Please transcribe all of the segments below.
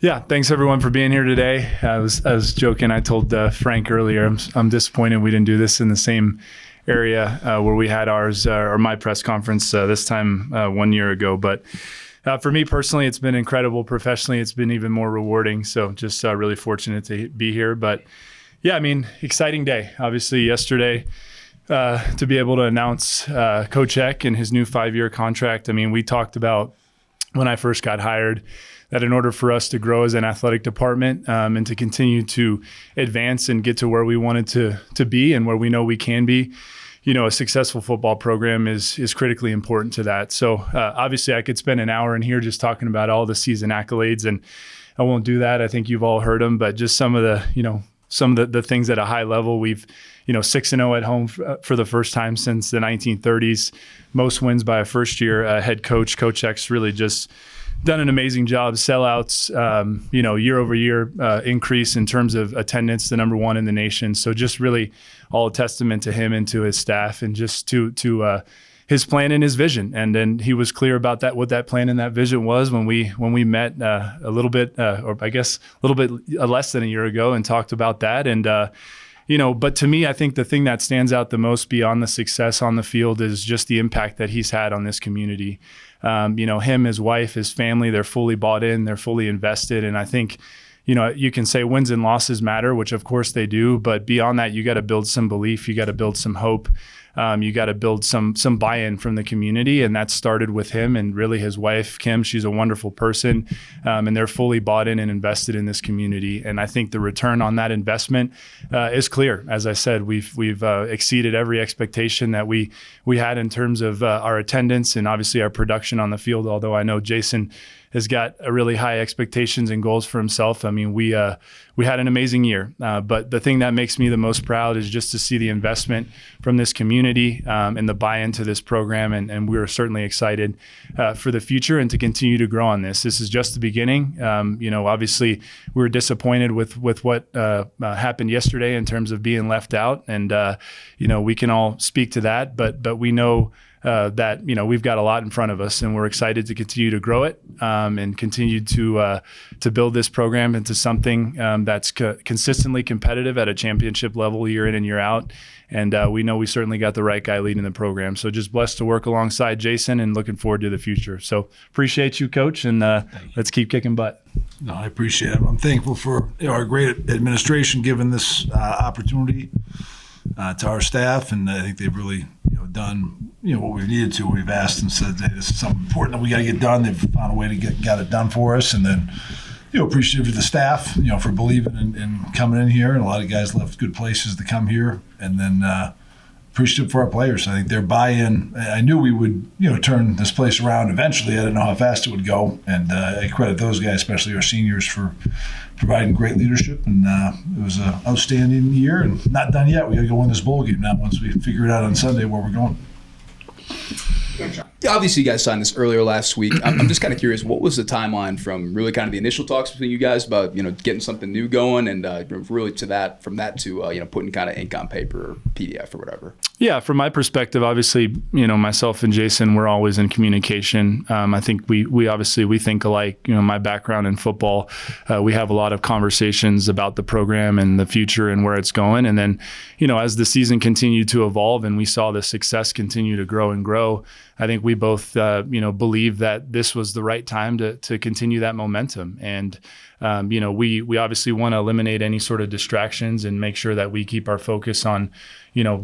Yeah, thanks everyone for being here today. I was joking. I told Frank earlier, I'm disappointed we didn't do this in the same area where we had ours or my press conference this time 1 year ago. But for me personally, it's been incredible. Professionally, it's been even more rewarding. So just really fortunate to be here. But yeah, I mean, exciting day. Obviously, yesterday to be able to announce Coach Eck and his new 5-year contract. I mean, we talked about when I first got hired that in order for us to grow as an athletic department and to continue to advance and get to where we wanted to be and where we know we can be, you know, a successful football program is critically important to that. So obviously I could spend an hour in here just talking about all the season accolades, and I won't do that. I think you've all heard them, but just some of the things at a high level. We've, 6-0 at home for the first time since the 1930s, most wins by a first-year head coach. Coach Eck's really just done an amazing job. Sellouts, year over year increase in terms of attendance, the number one in the nation. So just really all a testament to him and to his staff, and just to his plan and his vision. And then he was clear about that, what that plan and that vision was when we met a little bit, or I guess a little bit less than a year ago, and talked about that. And but to me, I think the thing that stands out the most beyond the success on the field is just the impact that he's had on this community. Him, his wife, his family, they're fully bought in, they're fully invested. And I think, you can say wins and losses matter, which of course they do, but beyond that, you got to build some belief, you got to build some hope. You got to build some buy-in from the community, and that started with him and really his wife, Kim. She's a wonderful person, and they're fully bought in and invested in this community. And I think the return on that investment is clear. As I said, we've exceeded every expectation that we had in terms of our attendance and obviously our production on the field. Although I know Jason has got a really high expectations and goals for himself. I mean, we had an amazing year, but the thing that makes me the most proud is just to see the investment from this community and the buy-in to this program, and we're certainly excited for the future and to continue to grow on this. This is just the beginning. Obviously, we were disappointed with what happened yesterday in terms of being left out, and we can all speak to that, but we know that we've got a lot in front of us, and we're excited to continue to grow it and continue to build this program into something that's consistently competitive at a championship level year in and year out. And we know we certainly got the right guy leading the program. So just blessed to work alongside Jason and looking forward to the future. So appreciate you, Coach, and let's keep kicking butt. No, I appreciate it. I'm thankful for our great administration giving this opportunity to our staff, and I think they've really done what we've needed to. We've asked and said, hey, this is something important that we got to get done. They've found a way to get it done for us, and then appreciative of the staff for believing and coming in here. And a lot of guys left good places to come here, and then appreciative for our players. I think their buy-in. I knew we would turn this place around eventually. I didn't know how fast it would go, and I credit those guys, especially our seniors, for providing great leadership. And it was an outstanding year, and not done yet. We got to go win this bowl game now once we figure it out on Sunday where we're going. Obviously, you guys signed this earlier last week. I'm just kind of curious, what was the timeline from really kind of the initial talks between you guys about getting something new going, and really from that to putting kind of ink on paper or PDF or whatever? Yeah, from my perspective, obviously, myself and Jason, we're always in communication. I think we obviously think alike. My background in football, we have a lot of conversations about the program and the future and where it's going. And then, as the season continued to evolve and we saw the success continue to grow and grow, I think we both, believe that this was the right time to continue that momentum. And, we obviously want to eliminate any sort of distractions and make sure that we keep our focus on,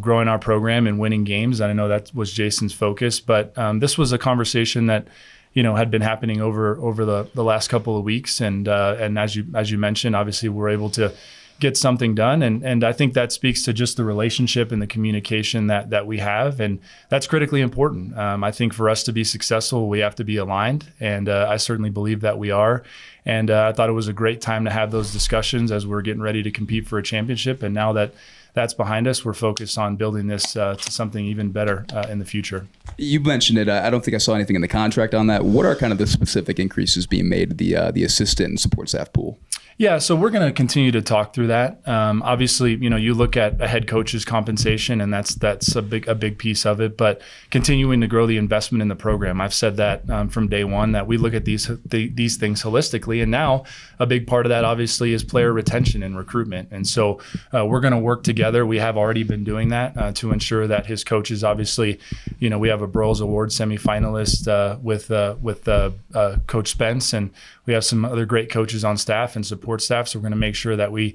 growing our program and winning games. I know that was Jason's focus, but this was a conversation that, had been happening over the last couple of weeks. And as you mentioned, obviously we're able to get something done. And I think that speaks to just the relationship and the communication that we have. And that's critically important. I think for us to be successful, we have to be aligned. And I certainly believe that we are. And I thought it was a great time to have those discussions as we're getting ready to compete for a championship. And now that that's behind us, we're focused on building this to something even better in the future. You mentioned it. I don't think I saw anything in the contract on that. What are kind of the specific increases being made to the assistant and support staff pool? Yeah, so we're going to continue to talk through that. Obviously, you look at a head coach's compensation, and that's a big piece of it. But continuing to grow the investment in the program, I've said that from day one that we look at these things holistically. And now a big part of that obviously is player retention and recruitment. And so we're going to work together. We have already been doing that to ensure that his coaches, obviously, we have a Broyles Award semifinalist with Coach Spence, and we have some other great coaches on staff and support staff. So we're going to make sure that we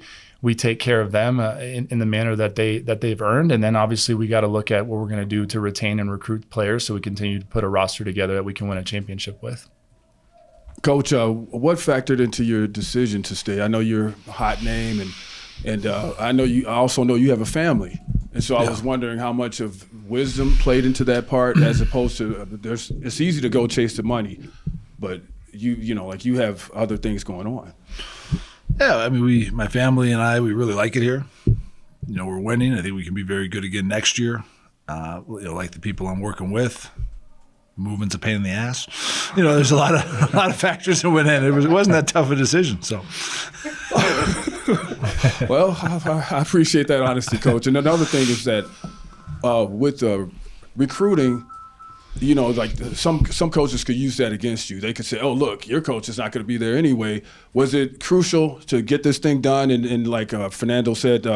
take care of them in the manner that they've earned. And then obviously we got to look at what we're going to do to retain and recruit players so we continue to put a roster together that we can win a championship with. Coach, what factored into your decision to stay? I know you're a hot name, and I also know you have a family. And so I was wondering how much of wisdom played into that part as opposed to it's easy to go chase the money, but you have other things going on. Yeah, I mean, my family and I, we really like it here. We're winning. I think we can be very good again next year. Like the people I'm working with. Movement's a pain in the ass. There's a lot of factors that went in. It wasn't that tough a decision. So, well, I appreciate that honesty, Coach. And another thing is that with recruiting, like some coaches could use that against you. They could say, "Oh, look, your coach is not going to be there anyway." Was it crucial to get this thing done? And like Fernando said,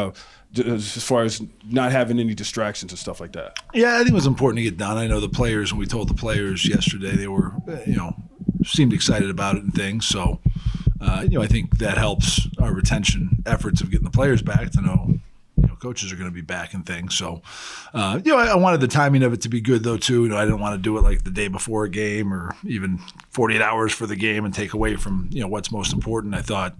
as far as not having any distractions and stuff like that. Yeah, I think it was important to get done. I know the players, and we told the players yesterday, they were, seemed excited about it and things. So, I think that helps our retention efforts of getting the players back to know. Coaches are going to be back and things. So, I wanted the timing of it to be good, though, too. I didn't want to do it like the day before a game or even 48 hours for the game and take away from, what's most important. I thought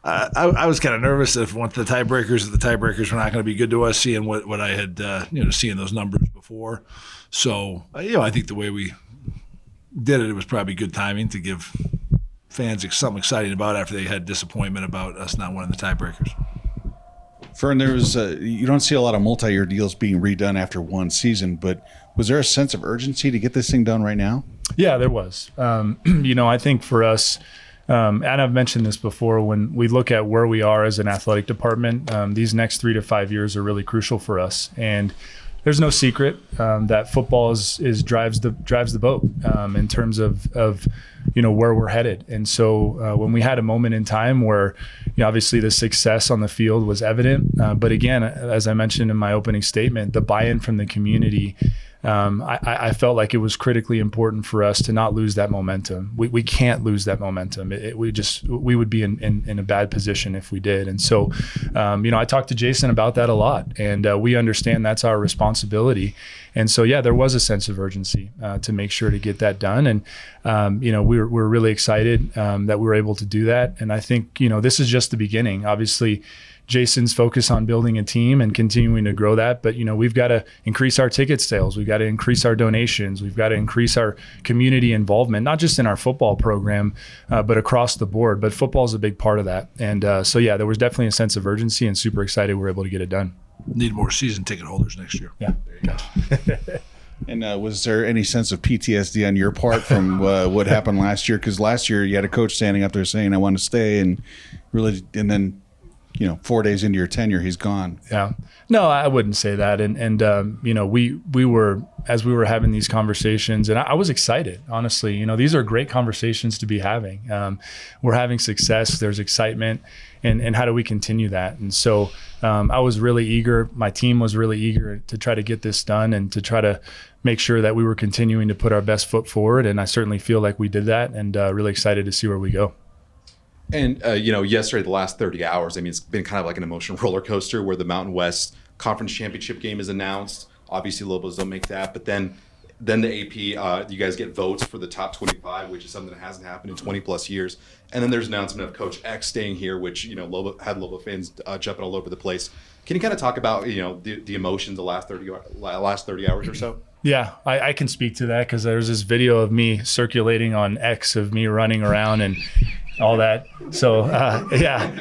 I was kind of nervous that if we went to the tiebreakers were not going to be good to us, seeing what I had, seeing those numbers before. So, I think the way we did it, it was probably good timing to give fans something exciting about after they had disappointment about us not winning the tiebreakers. Fern, you don't see a lot of multi-year deals being redone after one season, but was there a sense of urgency to get this thing done right now? Yeah, there was. I think for us, and I've mentioned this before, when we look at where we are as an athletic department, these next 3 to 5 years are really crucial for us. And there's no secret that football drives the boat in terms of where we're headed. And so when we had a moment in time where obviously the success on the field was evident, but again, as I mentioned in my opening statement, the buy-in from the community, I felt like it was critically important for us to not lose that momentum. We can't lose that momentum. We would be in a bad position if we did. And so, I talked to Jason about that a lot, and we understand that's our responsibility. And so, there was a sense of urgency to make sure to get that done. And, we're really excited that we were able to do that. And I think, this is just the beginning. Obviously, Jason's focus on building a team and continuing to grow that. But, we've got to increase our ticket sales. We've got to increase our donations. We've got to increase our community involvement, not just in our football program, but across the board. But football is a big part of that. And there was definitely a sense of urgency, and super excited we were able to get it done. Need more season ticket holders next year. Yeah. There you go. And was there any sense of PTSD on your part from what happened last year? Because last year you had a coach standing up there saying, "I want to stay," and then 4 days into your tenure, he's gone. Yeah. No, I wouldn't say that. And we were, as we were having these conversations, and I was excited, honestly. These are great conversations to be having. We're having success. There's excitement. And how do we continue that? And so I was really eager. My team was really eager to try to get this done and to try to make sure that we were continuing to put our best foot forward. And I certainly feel like we did that, and really excited to see where we go. And, yesterday, the last 30 hours, it's been kind of like an emotional roller coaster where the Mountain West Conference Championship game is announced. Obviously, Lobos don't make that. But then the AP, you guys get votes for the top 25, which is something that hasn't happened in 20 plus years. And then there's an announcement of Coach X staying here, which, Lobo had Lobo fans jumping all over the place. Can you kind of talk about, the emotions the last 30 hours or so? Yeah, I can speak to that because there's this video of me circulating on X of me running around and all that. So yeah,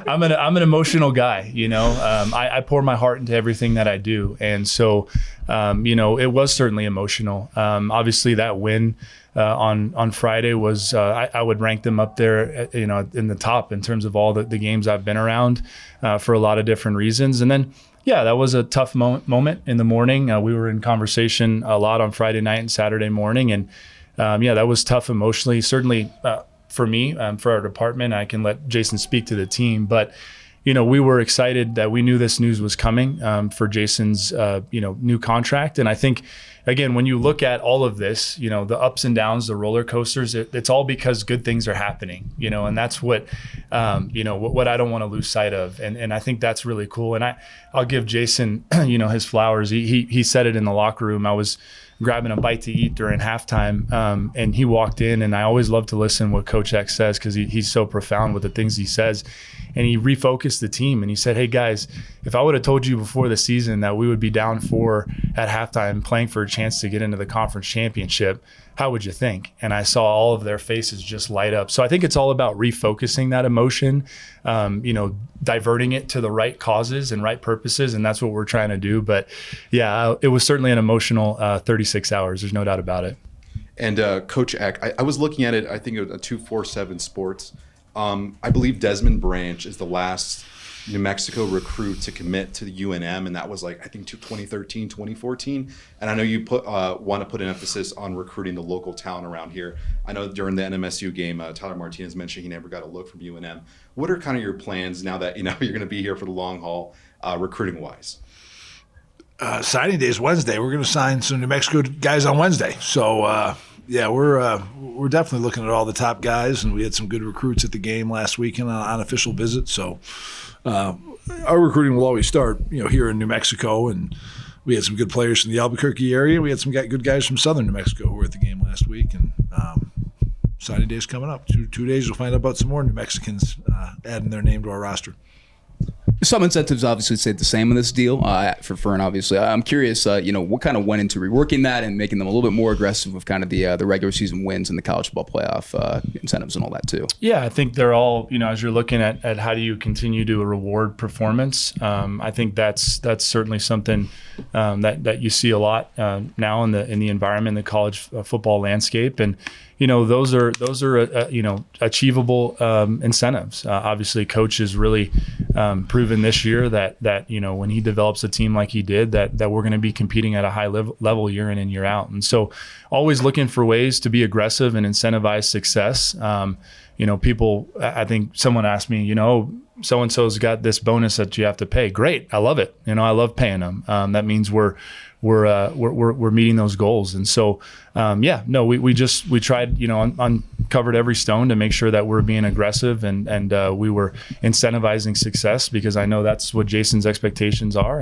I'm an emotional guy. I pour my heart into everything that I do, and so it was certainly emotional. Obviously, that win on Friday was I would rank them up there, in the top in terms of all the games I've been around for a lot of different reasons. And then, yeah, that was a tough moment in the morning. We were in conversation a lot on Friday night and Saturday morning, and that was tough emotionally. Certainly for me, for our department. I can let Jason speak to the team, but we were excited that we knew this news was coming for Jason's new contract. And I think, again, when you look at all of this, the ups and downs, the roller coasters, it's all because good things are happening, and that's what what I don't want to lose sight of. And I think that's really cool. And I'll give Jason his flowers. He said it in the locker room. I was grabbing a bite to eat during halftime, and he walked in, and I always love to listen what Coach X says because he's so profound with the things he says. And he refocused the team, and he said, hey guys, if I would have told you before the season that we would be down 4 at halftime playing for a chance to get into the conference championship, how would you think? And I saw all of their faces just light up. So I think it's all about refocusing that emotion, diverting it to the right causes and right purposes. And that's what we're trying to do. But yeah, it was certainly an emotional 36 hours. There's no doubt about it. And Coach Eck, I was looking at it, I think it was 247 Sports. I believe Desmond Branch is the last New Mexico recruit to commit to the UNM, and that was I think 2013, 2014. And I know you want to put an emphasis on recruiting the local talent around here. I know during the NMSU game, Tyler Martinez mentioned he never got a look from UNM. What are kind of your plans now that you're going to be here for the long haul, recruiting wise? Signing day is Wednesday. We're going to sign some New Mexico guys on Wednesday. So yeah, we're definitely looking at all the top guys, and we had some good recruits at the game last weekend on official visit. So our recruiting will always start, here in New Mexico, and we had some good players from the Albuquerque area. We had some good guys from southern New Mexico who were at the game last week, and signing day is coming up. 2 days, we'll find out about some more New Mexicans adding their name to our roster. Some incentives obviously stayed the same in this deal for Fern, obviously. I'm curious, what kind of went into reworking that and making them a little bit more aggressive with kind of the regular season wins and the college football playoff incentives and all that too. Yeah, I think they're all, as you're looking at how do you continue to reward performance, I think that's certainly something that you see a lot now in the environment, the college football landscape. And those are achievable incentives. Obviously, Coach has really proven this year that when he develops a team like he did, that we're going to be competing at a high level year in and year out. And so, always looking for ways to be aggressive and incentivize success. People. I think someone asked me, so and so's got this bonus that you have to pay. Great, I love it. I love paying them. That means we're meeting those goals. And so, we tried, uncovered every stone to make sure that we're being aggressive and we were incentivizing success, because I know that's what Jason's expectations are.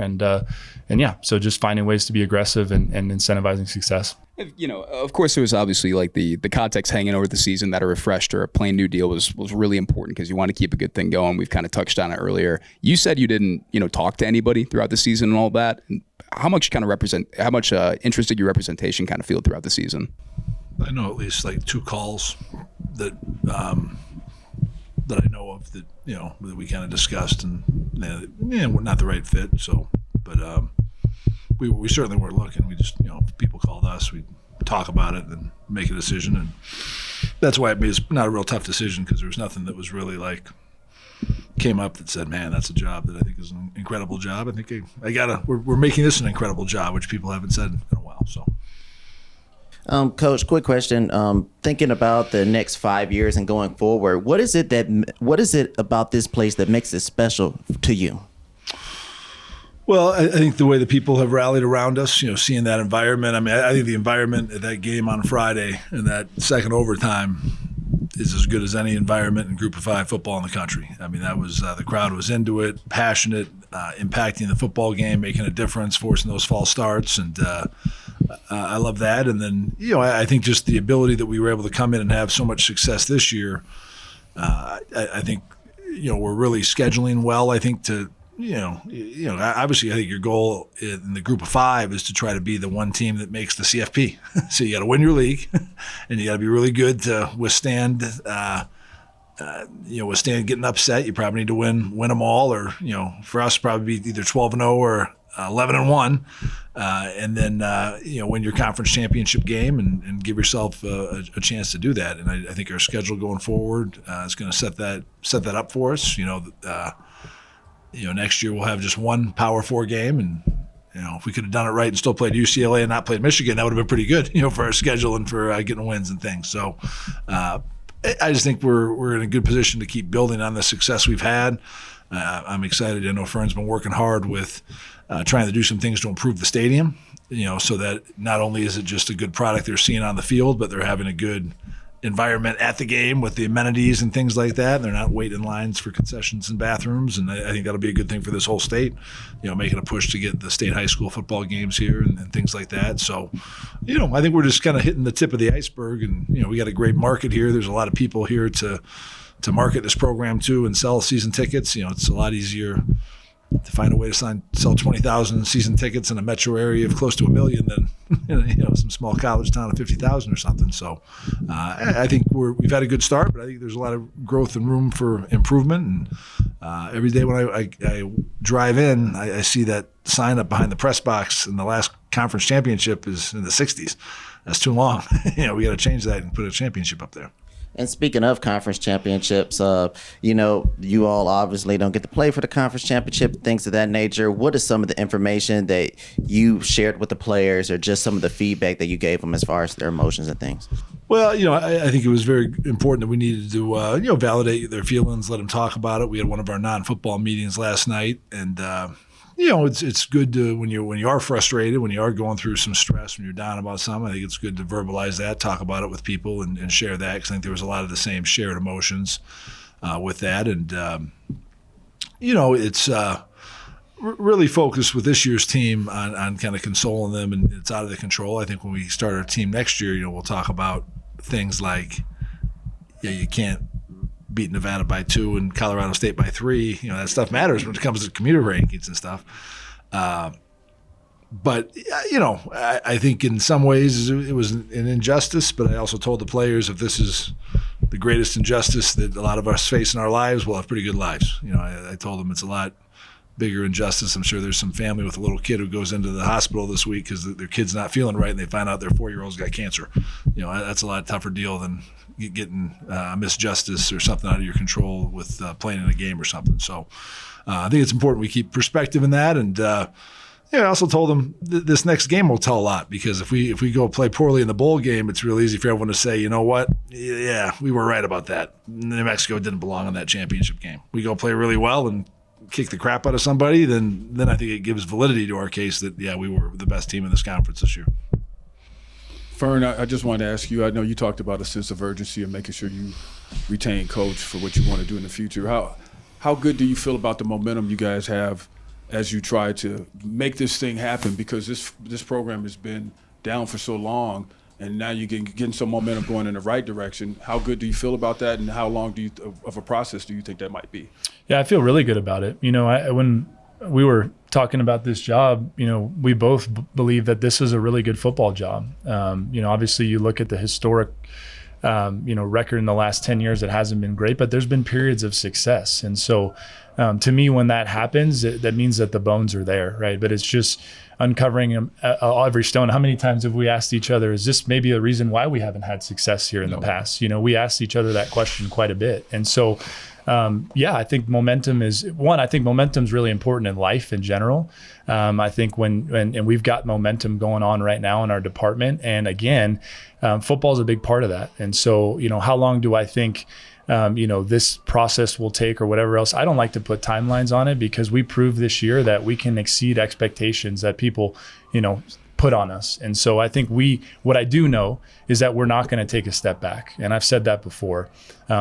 So just finding ways to be aggressive and incentivizing success. Of course, there was obviously the context hanging over the season that a refreshed or a plain new deal was really important because you want to keep a good thing going. We've kind of touched on it earlier. You said you didn't, talk to anybody throughout the season and all that. And how much interest did your representation kind of feel throughout the season? I know at least 2 calls that I know of that that we kind of discussed, and we're not the right fit. So, but we certainly weren't looking. We just if people called us, we talk about it and make a decision, and that's why it's not a real tough decision, because there was nothing that was really came up that said, man, that's a job that I think is an incredible job. I think we're making this an incredible job, which people haven't said in a while. So. Coach, quick question. Thinking about the next 5 years and going forward, what is it about this place that makes it special to you? Well, I think the way the people have rallied around us, seeing that environment. I mean, I think the environment at that game on Friday and that second overtime is as good as any environment in Group of 5 football in the country. I mean, that was the crowd was into it, passionate, impacting the football game, making a difference, forcing those false starts, and I love that. And then, I think just the ability that we were able to come in and have so much success this year. I think, we're really scheduling well. I think obviously, I think your goal in the Group of 5 is to try to be the one team that makes the CFP. So you got to win your league, and you got to be really good to withstand withstand getting upset. You probably need to win them all, or for us, probably be either 12-0 or 11-1, and then win your conference championship game and give yourself a chance to do that. And I think our schedule going forward is going to set that up for us. Next year we'll have just one Power 4 game, and if we could have done it right and still played UCLA and not played Michigan, that would have been pretty good, for our schedule and for getting wins and things. So I just think we're in a good position to keep building on the success we've had. I'm excited. I know Fern's been working hard with trying to do some things to improve the stadium, so that not only is it just a good product they're seeing on the field, but they're having a good environment at the game with the amenities and things like that. And they're not waiting in lines for concessions and bathrooms. And I think that'll be a good thing for this whole state, making a push to get the state high school football games here and things like that. So, I think we're just kind of hitting the tip of the iceberg, and, we got a great market here. There's a lot of people here to market this program to and sell season tickets. It's a lot easier to find a way to sell 20,000 season tickets in a metro area of close to 1 million than some small college town of 50,000 or something. So I think we've had a good start, but I think there's a lot of growth and room for improvement. And every day when I drive in, I see that sign up behind the press box, and the last conference championship is in the 60s. That's too long. We got to change that and put a championship up there. And speaking of conference championships, you all obviously don't get to play for the conference championship, things of that nature. What is some of the information that you shared with the players, or just some of the feedback that you gave them as far as their emotions and things? Well, I think it was very important that we needed to, validate their feelings, let them talk about it. We had one of our non-football meetings last night, and it's good to when you are frustrated, when you are going through some stress, when you're down about something. I think it's good to verbalize that, talk about it with people, and share that, because I think there was a lot of the same shared emotions with that. And it's really focused with this year's team on kind of consoling them, and it's out of the control. I think when we start our team next year, we'll talk about things like, you can't beat Nevada by 2 and Colorado State by 3. That stuff matters when it comes to commuter rankings and stuff. But I think in some ways it was an injustice, but I also told the players, if this is the greatest injustice that a lot of us face in our lives, we'll have pretty good lives. I told them it's a lot bigger injustice. I'm sure there's some family with a little kid who goes into the hospital this week because their kid's not feeling right and they find out their 4-year-old's got cancer. That's a lot tougher deal than getting misjustice or something out of your control with playing in a game or something. So I think it's important we keep perspective in that. And I also told them this next game will tell a lot, because if we go play poorly in the bowl game, it's real easy for everyone to say, you know what, yeah, we were right about that. New Mexico didn't belong in that championship game. We go play really well and kick the crap out of somebody, then I think it gives validity to our case that, yeah, we were the best team in this conference this year. Fern, I just wanted to ask you, I know you talked about a sense of urgency and making sure you retain coach for what you want to do in the future. How good do you feel about the momentum you guys have as you try to make this thing happen? Because this program has been down for so long, and now you're getting some momentum going in the right direction. How good do you feel about that, and how long of a process do you think that might be? Yeah, I feel really good about it. When we were talking about this job, we both believe that this is a really good football job. Obviously you look at the historic, record in the last 10 years, it hasn't been great, but there's been periods of success. And so to me, when that happens, that means that the bones are there, right? But it's just uncovering every stone. How many times have we asked each other, is this maybe a reason why we haven't had success here in the past? We asked each other that question quite a bit. And so I think momentum is one. I think momentum is really important in life in general. I think when we've got momentum going on right now in our department, and again, football is a big part of that. And so, how long do I think, this process will take or whatever else? I don't like to put timelines on it, because we proved this year that we can exceed expectations that people, put on us. And so I think what I do know is that we're not going to take a step back. And I've said that before.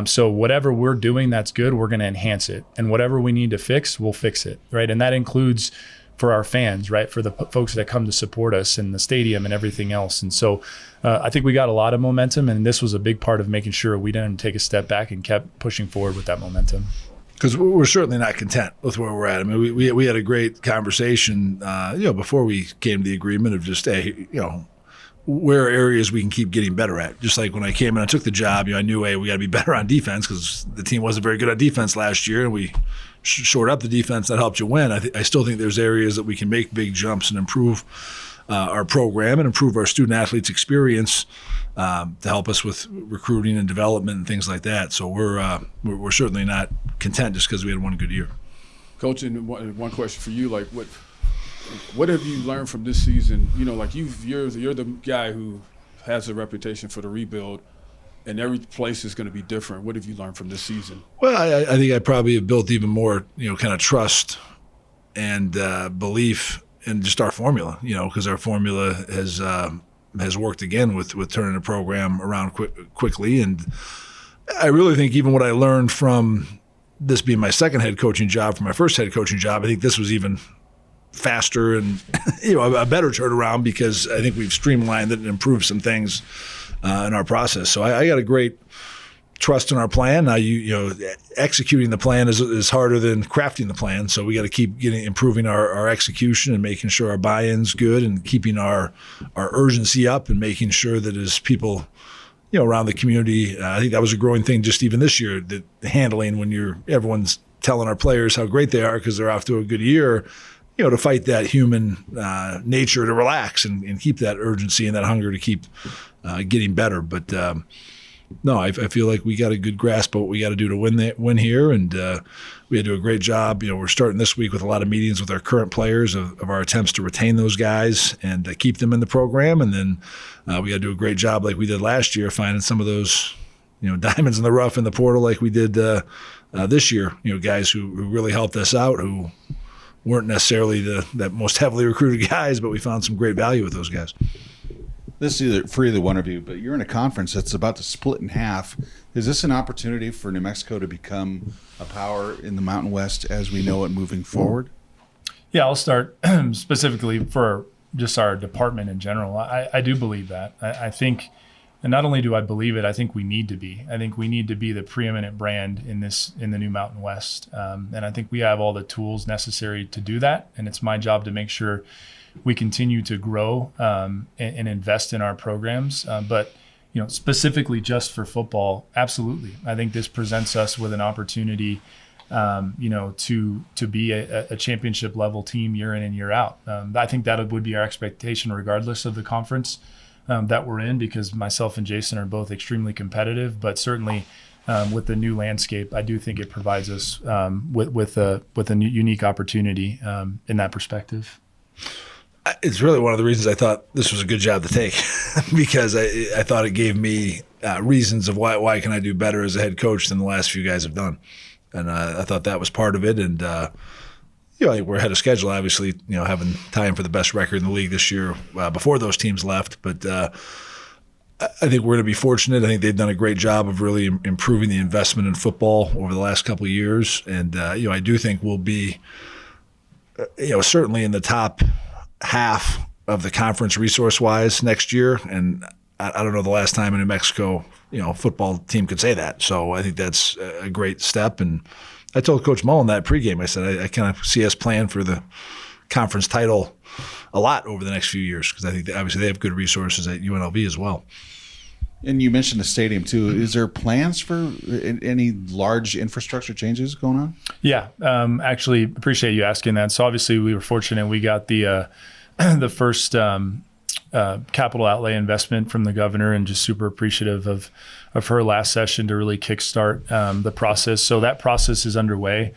So whatever we're doing that's good, we're going to enhance it. And whatever we need to fix, we'll fix it, right? And that includes for our fans, right? For the folks that come to support us in the stadium and everything else. And so I think we got a lot of momentum, and this was a big part of making sure we didn't take a step back and kept pushing forward with that momentum. Because we're certainly not content with where we're at. I mean, we had a great conversation, before we came to the agreement of just, hey, where are areas we can keep getting better at. Just like when I came in and I took the job, I knew, hey, we got to be better on defense because the team wasn't very good on defense last year, and we shored up the defense that helped you win. I still think there's areas that we can make big jumps and improve our program and improve our student athletes' experience to help us with recruiting and development and things like that. So we're certainly not content just because we had one good year. Coach, and one question for you, like what have you learned from this season? Like you're the guy who has a reputation for the rebuild, and every place is going to be different. What have you learned from this season? Well, I think I probably have built even more, kind of trust and belief in just our formula, because our formula has worked again with turning the program around quickly. And I really think even what I learned from this being my second head coaching job from my first head coaching job, I think this was even faster and a better turnaround because I think we've streamlined it and improved some things in our process. So I got a great trust in our plan. Now executing the plan is harder than crafting the plan. So we got to keep improving our execution and making sure our buy-in's good and keeping our urgency up and making sure that as people around the community, I think that was a growing thing just even this year, that handling when everyone's telling our players how great they are because they're off to a good year, to fight that human nature to relax and keep that urgency and that hunger to keep getting better. But no, I feel like we got a good grasp of what we got to do to win here, and we had to do a great job. We're starting this week with a lot of meetings with our current players of our attempts to retain those guys and keep them in the program, and then we got to do a great job like we did last year, finding some of those diamonds in the rough in the portal like we did this year. Guys who really helped us out, who weren't necessarily the most heavily recruited guys, but we found some great value with those guys. This is either for either one of you, but you're in a conference that's about to split in half. Is this an opportunity for New Mexico to become a power in the Mountain West as we know it moving forward? Yeah, I'll start specifically for just our department in general. I do believe that. I think, and not only do I believe it, I think we need to be. I think we need to be the preeminent brand in the new Mountain West. And I think we have all the tools necessary to do that. And it's my job to make sure we continue to grow and invest in our programs. But specifically just for football, absolutely. I think this presents us with an opportunity, to be a championship level team year in and year out. I think that would be our expectation regardless of the conference that we're in, because myself and Jason are both extremely competitive, but certainly with the new landscape, I do think it provides us with a unique opportunity in that perspective. It's really one of the reasons I thought this was a good job to take because I thought it gave me reasons of why can I do better as a head coach than the last few guys have done. And I thought that was part of it. And, we're ahead of schedule, obviously, having time for the best record in the league this year before those teams left. But I think we're going to be fortunate. I think they've done a great job of really improving the investment in football over the last couple of years. And, I do think we'll be, certainly in the top half of the conference resource-wise next year. And I don't know the last time a New Mexico, football team could say that. So I think that's a great step. And I told Coach Mullen that pregame. I said I kind of see us playing for the conference title a lot over the next few years because I think obviously they have good resources at UNLV as well. And you mentioned the stadium too. Is there plans for any large infrastructure changes going on? Yeah, actually appreciate you asking that. So obviously we were fortunate. We got the first capital outlay investment from the governor, and just super appreciative of her last session to really kickstart the process. So that process is underway.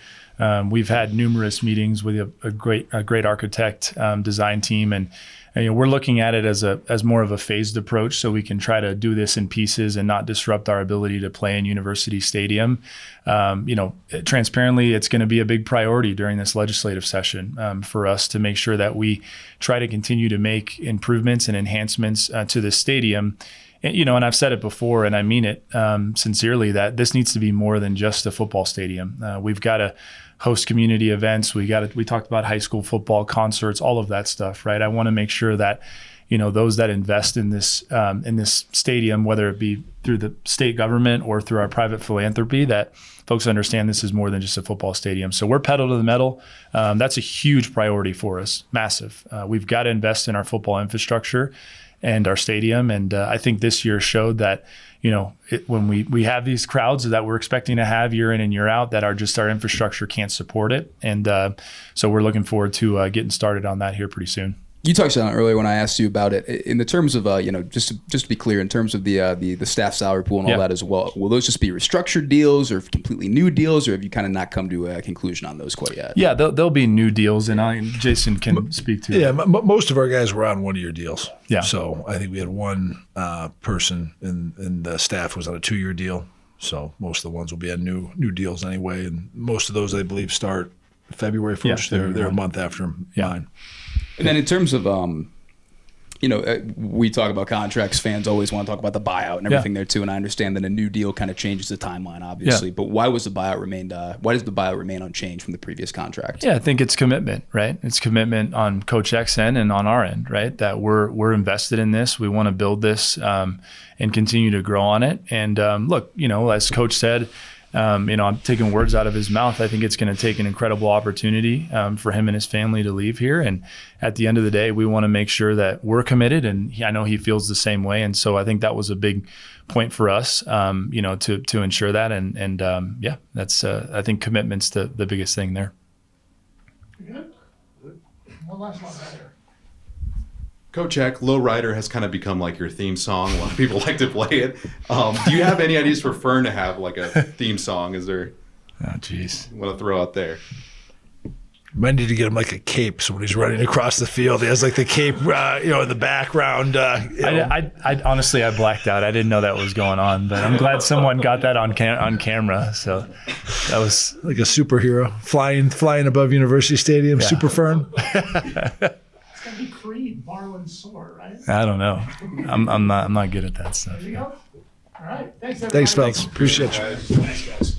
We've had numerous meetings with a great architect design team, and we're looking at it as more of a phased approach, so we can try to do this in pieces and not disrupt our ability to play in University Stadium. Transparently, it's going to be a big priority during this legislative session for us to make sure that we try to continue to make improvements and enhancements to the stadium. And I've said it before, and I mean it sincerely, that this needs to be more than just a football stadium. We've got to host community events. We talked about high school football, concerts, all of that stuff, right? I want to make sure that, those that invest in this stadium, whether it be through the state government or through our private philanthropy, that folks understand this is more than just a football stadium. So we're pedal to the metal. That's a huge priority for us, massive. We've got to invest in our football infrastructure. and our stadium. And I think this year showed that, when we have these crowds that we're expecting to have year in and year out, that our infrastructure can't support it. And so we're looking forward to getting started on that here pretty soon. You touched on it earlier when I asked you about it. In the terms of, just to be clear, in terms of the staff salary pool and all that as well, will those just be restructured deals or completely new deals, or have you kind of not come to a conclusion on those quite yet? Yeah, there'll be new deals, and Jason can speak to it. Yeah, most of our guys were on 1-year deals. Yeah. So I think we had one person in the staff was on a 2-year deal. So most of the ones will be on new deals anyway, and most of those I believe start February 1st. They're a month after mine. And then in terms of, we talk about contracts. Fans always want to talk about the buyout and everything there too. And I understand that a new deal kind of changes the timeline, obviously. But why was the buyout remained? Why does the buyout remain unchanged from the previous contract? Yeah, I think it's commitment, right? It's commitment on Coach X's end and on our end, right? That we're invested in this. We want to build this and continue to grow on it. And look, as Coach said. I'm taking words out of his mouth. I think it's going to take an incredible opportunity for him and his family to leave here. And at the end of the day, we want to make sure that we're committed. And I know he feels the same way. And so I think that was a big point for us, to ensure that. And that's I think commitment's the biggest thing there. Good. One last one right here. Coach Eck, Low Rider has kind of become like your theme song. A lot of people like to play it. Do you have any ideas for Fern to have like a theme song? Is there? Oh, geez. Want to throw out there? Might need to get him like a cape, so when he's running across the field, he has like the cape, in the background. I honestly, I blacked out. I didn't know that was going on, but I'm glad someone got that on camera. So that was like a superhero flying above University Stadium, Super Fern. It's gonna be Creed, Marlin Soar, right? I don't know. I'm not good at that stuff. There you go. All right. Thanks, everybody. Thanks, fellas. Appreciate you. Thanks, guys.